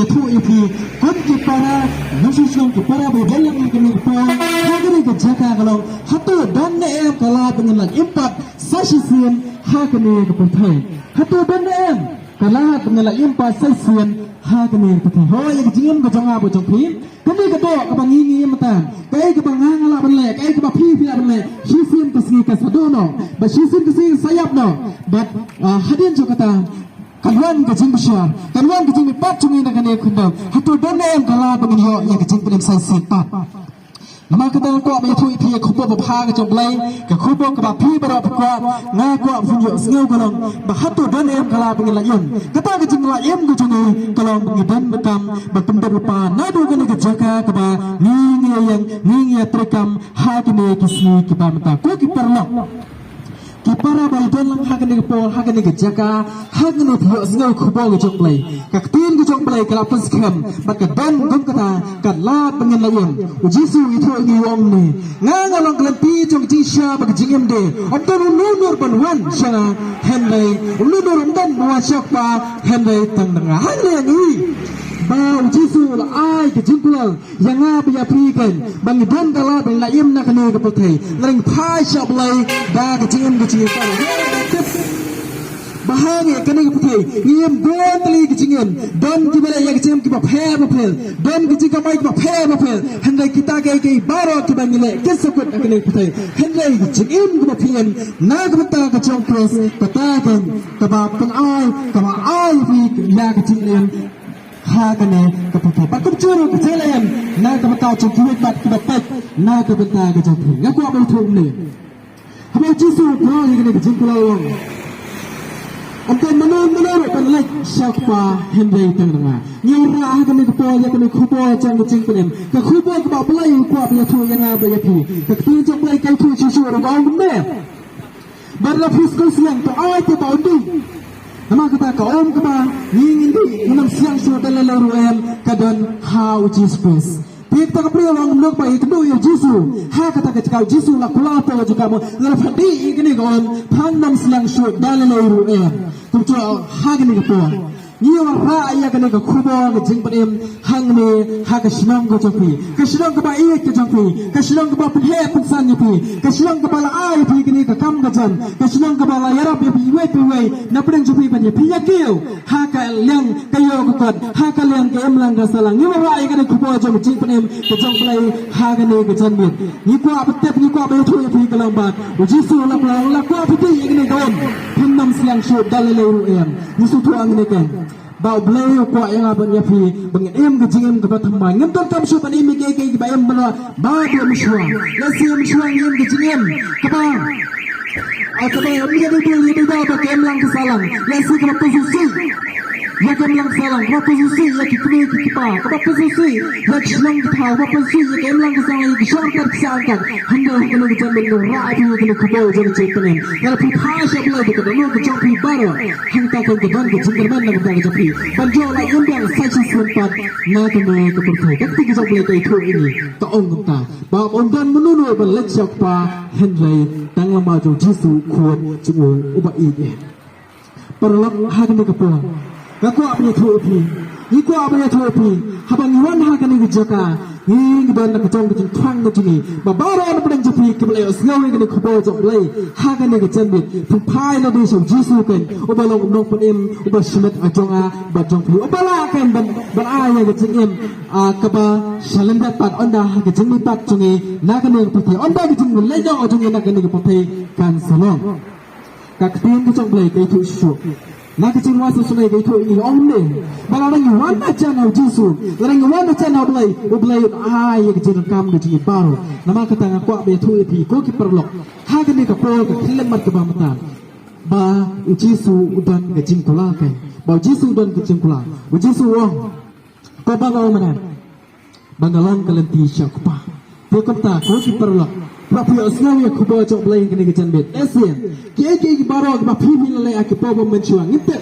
tu ipi kot ki para nususun ki para bedalam ki ni pa hagari ke jaka kalau hatu dan em kala dengan lagi empat sasisian hagani ke putai hatu dan em kala dengan lagi empat sasisian hagani ke putai ho yang jingam ke jangan apa jangpi kami ke doa ke bangingi matan kai ke bangang ala benle kai ke bapi pila benle sisian ke sini ke sadono ba sisian ke sini sayap no but hadian jo kata kawan kecing besar, kawan kecing empat cumi dengan dia kundang. Hatu dan em kalah dengan yo yang kecing penem saya sepat. Nama kita nak kuat menyatu ipi kubu berpah kecing belai, ke kubu kebapi berapa kuat, ngah kuat funjuk sengau kalong. Bahatu dan em kalah dengan layan. Kata kecing layan kecing ni kalong dengan bekam bertempur lupa. Nadu kena kejaga keba ningi terekam hakini kisni kibar mata. Kau kibar lah. Kipara baldan lang hagan ni po hagan ni jaka hagan ni thio sngau khubo ge chok play kaktin ge chok play kala pas kham baka dan gum kata kala pengen layan ujisu itho ni om ni nga long klan pi chok ji sha baka jingem de onton nur banwan sanga henlai nur ondan wa chok pa henlai tang nga hanle ni bau jisu la ai ke jingkulal yang apa ya prikan bang dan kala bang laim nak ni ke putai ring phai shop lai ba ke jingem ke jingem pa bahagi kene ke putai ngiem don tli ke jingem don ki bala ya ke jingem ki ba phe ba phel don ki jingem mai ki ba phe ba phel hendai kita ke baro ki bang le ke sakut kene putai hendai jingem ki ba phian na ke ta ke chong pres kata kan ka ba pang ai bi ya ke jingem hagane keputai pakum curu kecelayan na kebata cungkuit bat kebatak na kebata kejati ngaku apa itu ni hamil jisu kau yang kena kejengkulau Antai menur penlek syakpa hendai tengah nyura hagane kepo yang kena kupo cang kecing penem ke kupo kebak pelai kuap ya tu yang apa ya pi ke ketunjuk pelai kai tu susu orang benar barla fiskal siang tu ai tu bau tu nama kata kau om keba ingin di menam siang sudah dalam ruang kadon how Jesus Pik tak perlu orang menuk baik kedua yang Jisu. Ha kata kecakap Jisu lah kulah tahu juga mo. Lalu hadi ini kawan pandang siang sudah dalam ruang. Tujuh ha ini kepo. Ia orang ayah kena ke kubur ke jengpetem hang ni ha ke sinang ke jangpi ke sinang ke baik ke jangpi ke sinang ke bapa heh pensan nyapi ke sinang ke bala ai pi kini ke kam ke jan ke sinang ke bala yarap ya pi wei na pedang jangpi banyak pi ya keu ha ke liang kayo ke kot ha ke liang ke emlang ke salang ia orang ayah kena kubur jang jengpetem ke jangplai ha ke ni ke jan mit ni ko apetep ni ko abe tu ya pi ke lambat Jisu la ko apeti ya kini kawan pandang siang sudah dalam ruang Jisu tu ang ni kan bau beliau kuat yang apa ni pi bengem ke jingem ke patamai ngem ton tam su pani mi ke baem bala ba dia miswa lasi miswa ngem ke jingem kapa atau mi ke dia ba ke emlang ke salang lasi ke posisi ya ke emlang salang ke posisi ya ke kini ke kipa ke posisi ya ke selang ke tahu ke posisi ya ke emlang ke salang ke shortcut ke salang handa ke nak jalan dengan rai tu ke kubo jadi cepenem kalau pi khas apa lagi ke dalam ke jumpi baru hanta ke dan ke jinggerman nak ke jumpi banjol lagi yang saya sempat nak ke pertai ketika kita boleh tahu ini tahu kita bahawa ondan menunu berlek siapa Henry dan lama jauh Jisu kuat cuma ubah ini perlak hakan ke pulang aku apa yang tuapi iku apa yang tuapi habang iwan hakan ke jaka ini benda kecong kecong twang kecini babara ada pedang jepi kebelai osngaw ini kena kubur jok belai hakan ke jambit pempai nabi so Jisu kan ubalong nong penem ubah semet ajonga bajong pelu ubala kan beraya ke jengem keba salendat pat onda ke jengmi pat jungi nakan ke putih onda ke jengmi lejong ajongi nakan ke putih kan salong kaktin kecong belai ke itu syuk nak kecil wasa sungai itu ini omne. Kalau orang yang wana channel Jisu, orang yang wana channel belai ayah kecil kam kecil baru. Nama kata aku abis tu epi, kau kiperlok. Hagan ni kapol kekilemat kebamatan. Ba Jisu udan kecil kulakan. Ba Jisu udan kecil kulak. Jisu wong. Kau bangau mana? Bangalan kalenti syakpa. Kau kata kau kiperlok. Tapi asal yang kubur jauh belai kini kejan bet. Esian, kiai baru kita pimpin lelai aku bawa mencuang. Ngipet,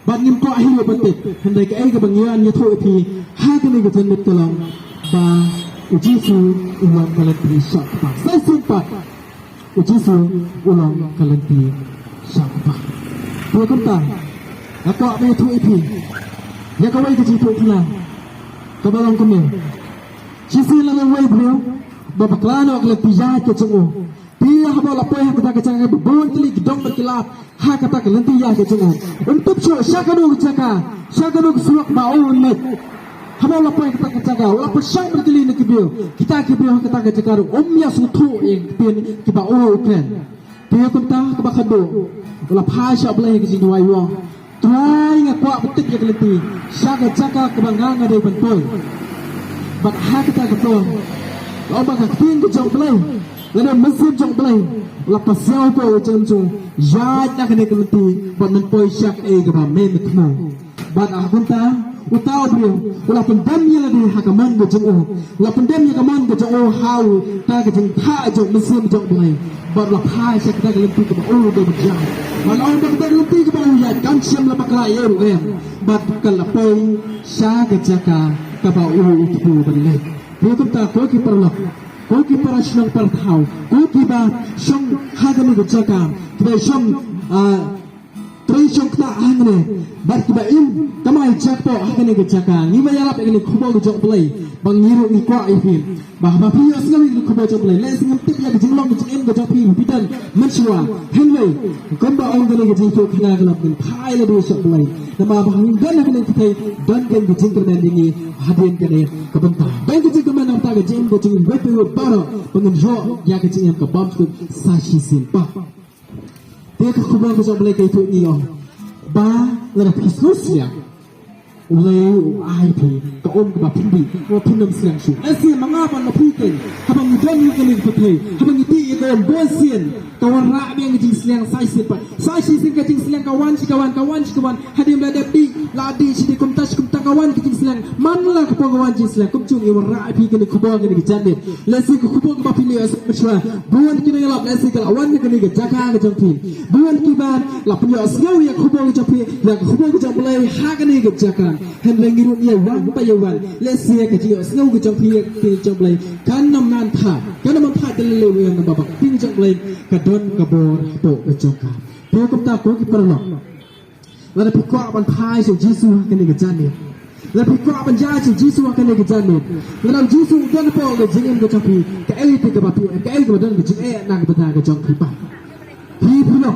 bangim kau akhir betul. Hendai kiai kebangian yang tu pi, hakan ni kejan bet tolong. Ba Jisu ulang kalenti syakpa. Saya sempat Jisu ulang kalenti syakpa. Kau kata, aku apa tu pi? ya kawai ke jitu kena kabarang kami sisi lang way bro babaklano ak latija ke chungo dia haba lapoy ha kata kacang ke bon tili gidong berkilap ha kata ke lentiya ke chungo untuk so syakadu suak maun met haba lapoy kata kacang lapoy syang bertili ne kibio kita kibio kata kacang ya sutu yang pin kiba ukren dia kunta kabakado la phasha blai ke jinwai wo try ngakwa betik ya keleti syaga caka kebanggaan ada bentoy bak ha kita ketong lo bak tin ke jong blai lana mesin jong blai la pasau ko jong jong ya na kene keleti bat mentoy syak ke ba men kemo bat akunta utau brio ula pendam ya ladi hakaman ke jong la pendam ya kaman ke jong hau ta ke jong tha jong mesin jong blai bat la phasha kita keleti ke ba do berjang malau kita keleti ke ba ya kan siam la bakla ye ru em bat kalapoy sya ke jaka ka ba itu benle dia kata ko ki perlok ko ki parashnang parthau ko ki ba shong hagami ke jaka kita shong Trishong ta angne bat kiba im kamai jakpo akane ke jaka ni ba yalap akane khubo ke jok play bang niru ni kwa ifin bah ba pi asngali ke khubo jok play le singam tip ya ke jinglong ke em ke jok pi pitan manchwa henway komba ong gane ke jingko khina galap ken phai le do jok play nama ba ngan akane kitai dan ken ke jingker dan dingi hadin kene ke benta bang ke jingker man ta ke jing ke jing wepe baro pengen jo ya ke jing ke bam sashi sin pa dia ke kubang ke jok play ke itu ni oh ba lada pisnos ya ulai ai pi ke om ke ba pindi ko pinam siang shu asia mangapa no piken habang don ni keling puthe habang iti ke om bosien kawan ra biang ke siang sai sipat sai sin ke siang kawan hadim la depti ladi si kum tas kum kawan ke siang man la ke kawan siang kum chung i ra pi ke kubang ke jande lesi ke kubang ke ba pili as machwa buan ki ngalap lesi ke awan ke ni ke jaka ke jongpi buan ki ban la punya asgau ya kubang ke jongpi ya kubang ke jongplay ha ke ni ke jaka hen lengiru ni wan pa yawan lesi ke ji asgau ke jongpi ke jongplay kan nam nan tha ke le le na ba pin jongplay ke don ke bor to ke jongka dia kata ko ki perlok lada pikwa ban thai so jisu ke ni ke jande la pikwa ban ja so jisu ke ni ke jande la jisu don po ke jingem ke jongpi ke ai te ke ba pi ke ai ke ba don ke jing na ke ba ke jongpi pa pi pula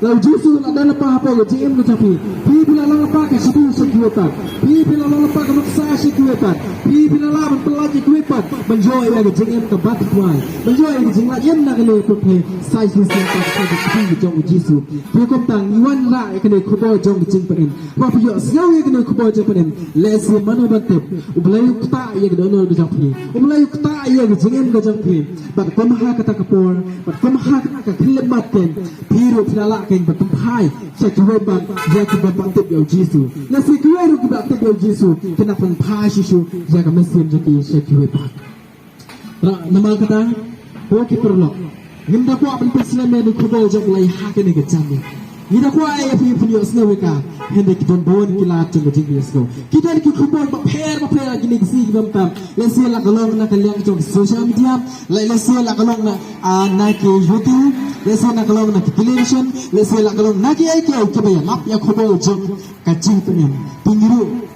la jisu la dan pa po ke jingem ke jongpi pi pula la pa ke situ sekiwata pi pula la pa ke maksa sekiwata pi pula la ban pelaji kuipat menjoy ya ke jingem ke ba tuai menjoy ke jing la yen na ke le ko pe sai su se ka ke pi jong jisu pi kom tang yuan ra ke ne khobo jong jing pen wa pi yo siao ye ke ne khobo jong pen le si manu ban tep ublai ta ye ke dono de jong pi ublai ta ye ke jingem ke jong pi bat kom ha ka ta ka por bat kom ha ka khile mat ken pi ro pila la ken bat tum phai se ke ba ya ke ba tep yo jisu le si ke ro ke ba tep yo jisu ke na pan phai shu ya ka mesin je ki se ke ba ra nama kata ko ki perlok Ninda ko apan Islam ni kubo jok lai hakin ni kecam. Ninda ko ay api punya snow weka. Hendak kita bon kilat jeng jeng snow. Kita ni kubo baper lagi ni kisi kita tam. Lesi la kalong na kaliang jok social media. Lesi la kalong na ke YouTube. Lesi la kalong na television. Lesi la kalong na ke ay ke kebaya. Map ya kubo jok kacing punya. Pingiru.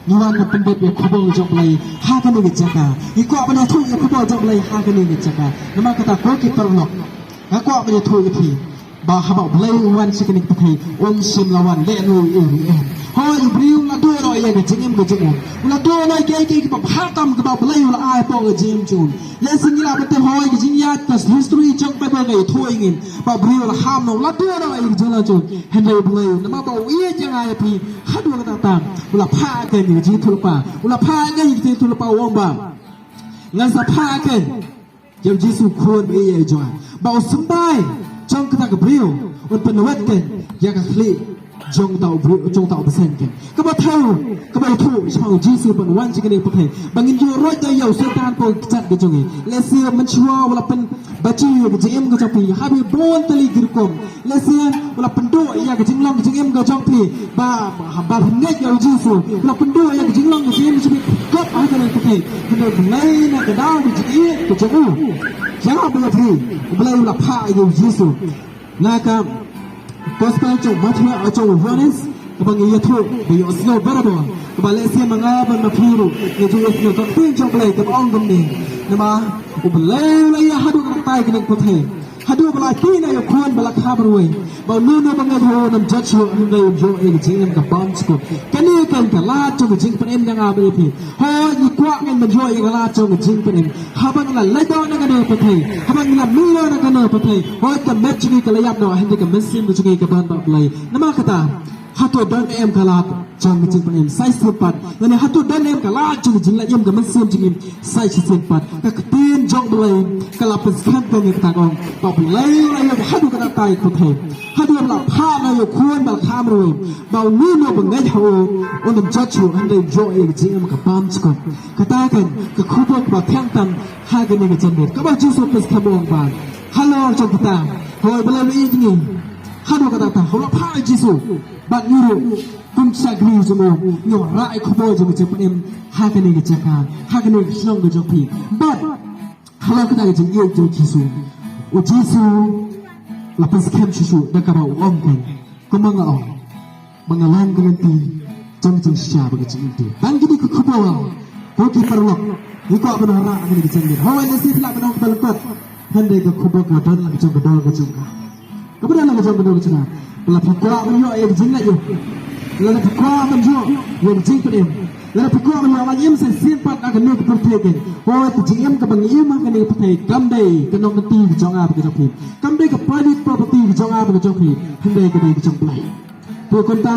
Niwan na pendek ya kubo jok lai hakin ni kecaka. Iko apa na tu ya kubo jok lai hakin ni kecaka. Nama kata ko ki perlok. Aku apa dia tu itu? Bahawa beliau wan sekenik pakai sim lawan lenu ini. Hai beliau la dua orang yang jengem jengem. La dua orang yang kita hatam kita beliau la ai pong jengem jun. Lesin ni la betul hai jengya tas history jeng pada gay tu ingin. Beliau la ham no la dua orang yang jalan jun. Hendak beliau nama bawa ia jangan api. Hadu kata tam. La pakai ni jeng tulpa. La pakai ni jeng tulpa wamba. Ngan sa pakai. Jam jisu kuat ia jual. Bawa sembai jong kita ke beliau untuk penawat kan yang kali jong tahu pesan kan kau tahu kau itu sang jisu penwan jika ni pakai bangin jo roy dah yau setan pun cat ke jongi lesi mencua walaupun baci ke jengem ke jongpi habis bon tali girkom lesi walaupun do ya ke jenglang ke jengem ke jongpi ba hingga yau jisu walaupun do ya ke jenglang ke jengem sebi kop ada yang pakai hendak lain nak dah ke jongu jangan beli lapar itu Yesus. Nak gospel jom Matthew atau Yohanes Abang ia tu, dia osno berapa? Malaysia mengaban mafiru, ia tu osno tak pinjam belai ke orang kami. Nama, ubelai lagi hadu nak tay kena putih. Hadu belai kini ayo kuan belak haberway. Bau nuna bangat ho nam judge ho nuna jo ini jingam ke bangsko. Kini kan kalah jong jing penem dengan apa ini? Ho ikuak kan menjual yang kalah jong jing penem. Habang la ledon nak kena putih. Habang la milo nak kena putih. Ho kan match ni kalayap no hendak ke mesin berjugi ke bahan tak belai. Nama kata. Hatu dan em kalat jang jing penem sai sempat dan hatu dan em kalat jing jing la em ke mesin jing sai sempat ka ketin jong belai kalap peskan kan yang tangong pa belai ayo hadu kata tai ko the hadu la pha na yo kuan bal kham roi bau ni no bangai ho on judge ho hande jo e jing em ka pam skon kata kan ka khubok ba thang tan ha ga ni jang ka ba ju so peskan bong ba hello jong kita hoi belai ni jing hadu kata ta ho la pha jisu bat nyuruh kum sagri semua nyo rai khoboy jeng jeng penem hakane ke jaka hakane snong ke jopi bat hala kata ke jeng yeu jeng jisu o jisu lapas kem jisu dakara om kan komanga om mangalang ganti jeng jeng sya bagi jeng itu bang gini ke khoboy hoki perlok iko benara agane ke jeng hawa nasi la benong balkot hande ke khoboy ka dan la jeng gedol ke jeng kemudian la jeng gedol ke jeng la pikwa menyo e jing la yo la pikwa menyo yo jing pedem la pikwa menyo ma yim se sin pat akan ne ko pete ho ti jing em ka bang yim ka ne pete kam dai ka nong ti jong a ka jong kam dai ka private property jong a ka jong han dai ka dai jong plai tu kon ta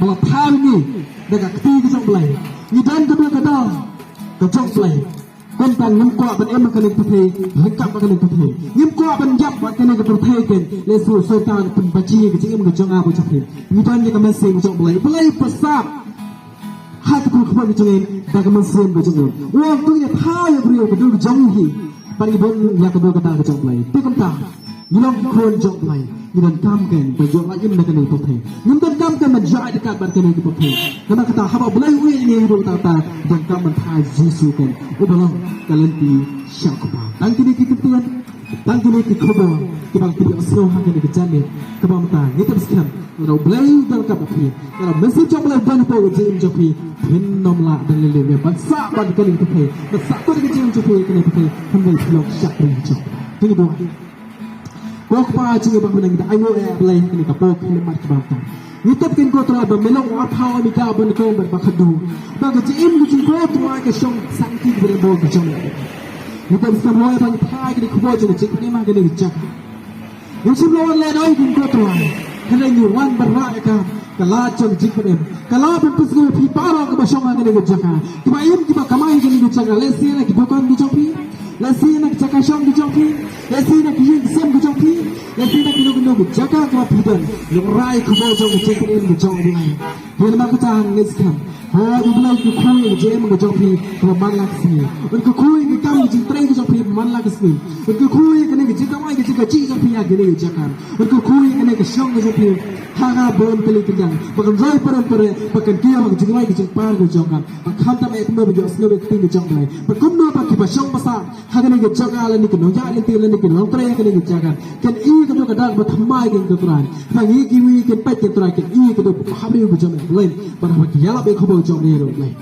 ma tha ni da ka ti ka jong plai ni dan ka da ka jong plai kon tang nim ko ban em ka ne pete hekap ka ne pete nim ko ban yap ba ka ne ka pete ken le su so tan pun baji ka jing em ka jong a ka jong ni dan ni ka men se jong plai plai pasap ha ka ku ko ni jong da ka men se ka jong wo tu ni tha yo brio ka du jong hi ban ni bon ya ka du ka ta ka jong plai ti kam ta ni long kon jong plai ni dan kam ken ba jong la yim na ka ne pete nim dan kam ken man jai dekat ban ka ne pete nama kata haba blai we ni ru ta ta dan kam man tha jisu ken o balong kalanti syakpa dan kini kita tuan dan kini kita khobo ki bang ki asro ha ke ke jane ka bang ta ni ta biskan ro blai dan ka phi ro mesi jong blai ban po jim jopi phin nom la dan le le ban sa ban ka ni phe ban sa ko ke jim jopi ke ni phe han le lok syak ri jok tu bo ko pa chi bang ban kita ayo e blai ni ka po ki le mat ka bang ta ni tap ken ko tra ba melong wa phaw ni ka ban ko ba khadu ba ga ji im ji ko tra ke shong sang ki bre bo ka jong ni tap sa mo ba ni thai ki ko ji ji ni ma ga ni jak ni sim lo le doi kin ko tra kana ni wan ba ra ka kala jong ji ko em kala ban pus ko phi pa ra ka ba shong ga ni jak ki ba im ki ba kamai ga ni jak le si na ki dokan ni jong pi le si na ki jak shong ni jong pi le si na ki yin sem ki jong pi le si na ki no ki jak ka phi dan yo rai ko bo jong ji ko em jong ni ni ma ka ta ni skam ha du blai ku khu je ma jong pi ko man la si un ku khu ki kam ji tre ki jong pi man la ki si un ku khu ki ne ki ji ka mai ki ka ji jong pi ya ge ni jak ka un ku khu ki ne ki shong ki jong pi ha ga bon peli ki jang bakan roi pare bakan ki ma ji mai ki jong par ko jong kan ba kham ta me ko me jo sno be ki ki jong lai ba kum no ba ki ba shong ba sa ha ga ni ki jak ala ni ki no ya ni ti la ni ki no tre ki ni ki jak kan i ka do ka da ba thamai ki ka tran ha gi ki wi ki pa ki tra ki i ka do ha ri ko jong lai ba ba ki ya la be ko bo jong ni ro lai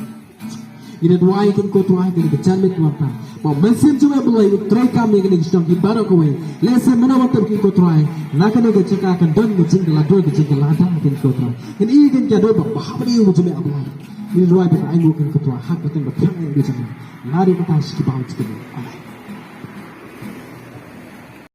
ini dua ikan ko tuai kini kecan mit mata mau mesin cuma belai try kami kini sedang di baru kowe lesen mana waktu kini ko tuai nak kini kecek akan don kecing kelado kecing kelada kini ko tuai ini ikan kado bah beri umu cuma belai ini dua ikan ayu kini ko tuai hak kini bertang yang biasa lari kita sikit bau sikit